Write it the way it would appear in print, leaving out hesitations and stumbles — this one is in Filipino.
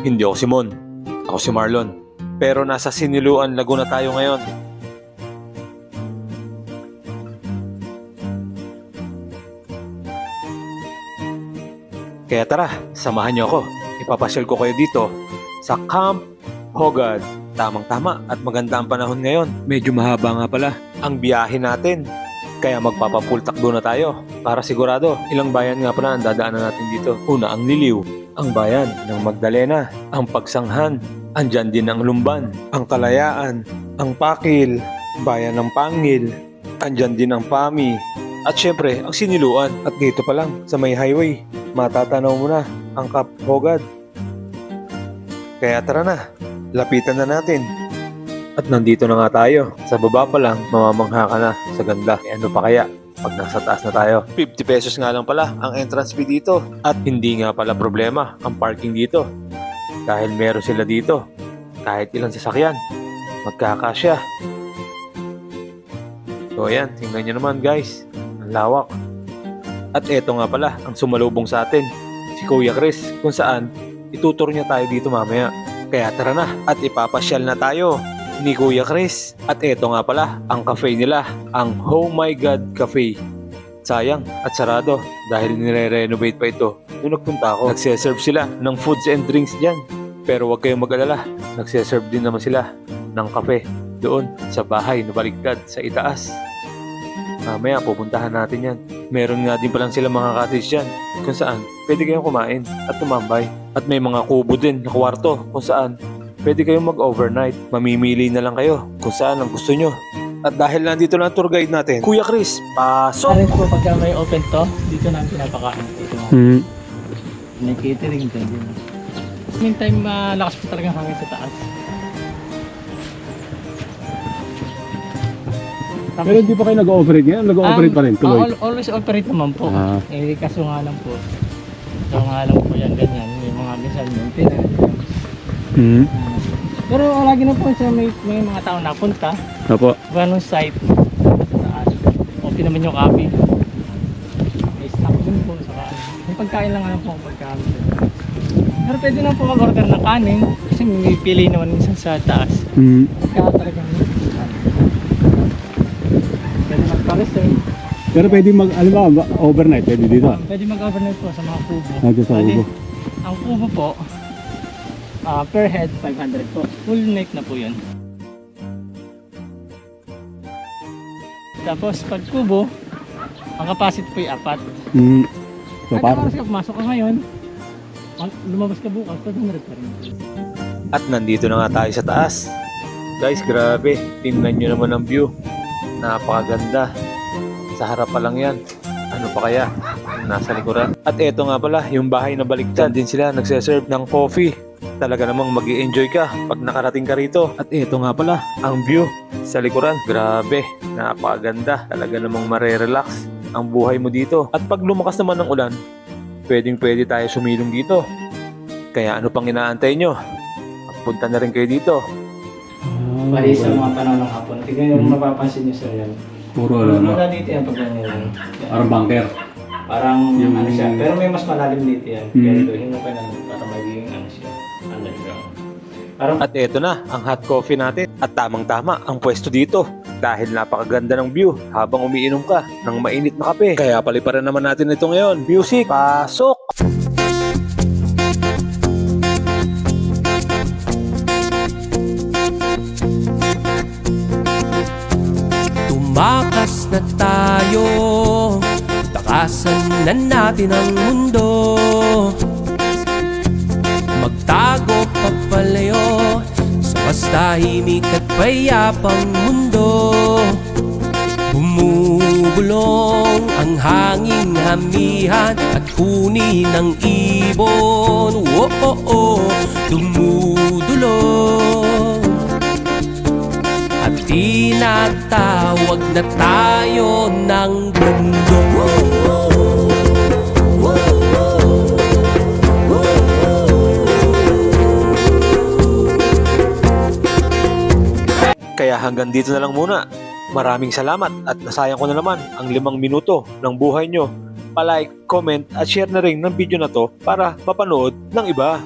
Hindi ako si Mon. Ako si Marlon. Pero nasa Siniluan, Laguna tayo ngayon. Kaya tara, samahan niyo ako. Ipapasyal ko kayo dito sa Camp Hogad. Tamang-tama at maganda ang panahon ngayon. Medyo mahaba nga pala ang biyahe natin. Kaya magpapapul takbo na tayo para sigurado. Ilang bayan nga pala ang dadaanan natin dito. Una ang Liliw, ang bayan ng Magdalena, ang Pagsanghan, andyan din ang Lumban, ang Kalayaan, ang Pakil, bayan ng Pangil, andyan din ang Pami, at syempre ang Siniluan. At dito pa lang sa may highway, matatanaw mo na ang Camp Hogad. Kaya tara na, lapitan na natin. At nandito na nga tayo. Sa baba pa lang, mamamangha ka na sa ganda. E ano pa kaya pag nasa taas na tayo? 50 pesos nga lang pala ang entrance fee dito. At hindi nga pala problema ang parking dito. Dahil meron sila dito. Kahit ilang sasakyan, magkakasya. So ayan, tingnan nyo naman guys. Ang lawak. At eto nga pala ang sumalubong sa atin, si Kuya Chris, kung saan itutur niya tayo dito mamaya. Kaya tara na at ipapasyal na tayo ni Kuya Chris. At eto nga pala ang cafe nila, ang Oh My God Cafe. Sayang at sarado dahil nire-renovate pa ito. Nung nagpunta ako, nagseserve sila ng foods and drinks dyan. Pero huwag kayong mag-alala, nagseserve din naman sila ng kape doon sa bahay na baliktad sa itaas. Mamaya pupuntahan natin yan. Meron nga din palang sila mga cottage dyan kung saan pwede kayong kumain at tumambay. At may mga kubo din na kwarto kung saan pwede kayong mag-overnight. Mamimili na lang kayo kung saan ang gusto nyo. At dahil nandito na ang tour guide natin, Kuya Chris, pasok! Alam po pagka may open to, dito namin pinapakain. May catering din. Meantime, malakas po talagang hangin sa taas. Tapos, Pero hindi pa kayo nag-ooperate ngayon? Nag-ooperate pa rin tuloy? Always operate naman po. Ah. Kaso nga lang po. So nga lang po yan, ganyan. May mga minsan maintenance. Pero lagi na po siya may mga tao napunta. Opo. Ganong site sa taas. Okay naman yung copy. May stock din po sa kanin. May pagkain lang po ang pagkain. Pero pwede na po mag-order ng kanin. Kasi may pili naman minsan sa taas. Kaya talagang pwede magpa-reserve. Pero pwede overnight, pwede dito? Pwede mag-overnight po sa mga kubo. Sa kubo. Ang kubo po, per head 500 po. Full night na po yun. Tapos pag kubo, ang capacity po ay 4. So, Kahit oras ka pumasok ka ngayon, lumabas ka bukas, 500 pa rin. At nandito na nga tayo sa taas. Guys, grabe. Tingnan nyo naman ang view. Napakaganda. Sa harap pa lang yan. Ano pa kaya? Nasa likuran. At eto nga pala, yung bahay na baliktad din sila nagseserve ng coffee. Talaga namang mag-i-enjoy ka pag nakarating ka rito. At eto nga pala, ang view sa likuran. Grabe. Napakaganda. Talaga namang marerelax ang buhay mo dito. At pag lumakas naman ng ulan, pwede tayo sumilong dito. Kaya ano pang inaantay nyo? Punta na rin kayo dito. Bali sa mga panahon ng hapon. Tignan yung mapapansin nyo sir yan. Puro Mula dito yan pag ganyan. Parang bunker. Parang Yung ano siya. Pero may mas malalim dito yan. Hmm. Kaya ito hinukay na para magiging ano siya. Underground. Parang At eto na, ang hot coffee natin. At tamang-tama ang pwesto dito. Dahil napakaganda ng view habang umiinom ka ng mainit na kape. Kaya paliparan naman natin ito ngayon. Music, pasok! Tumakas na tayo, takasan na natin ang mundo. Magtago papalayo sa mas tahimik at payapang mundo. Bumubulong ang hanging hamihan at huni ng ibon. Dumudulong at tinatawag na tayo ng mundo. Kaya hanggang dito na lang muna. Maraming salamat at nasayang ko na naman ang 5 minuto ng buhay nyo. Pa-like, comment at share na rin ng video na to para mapanood ng iba.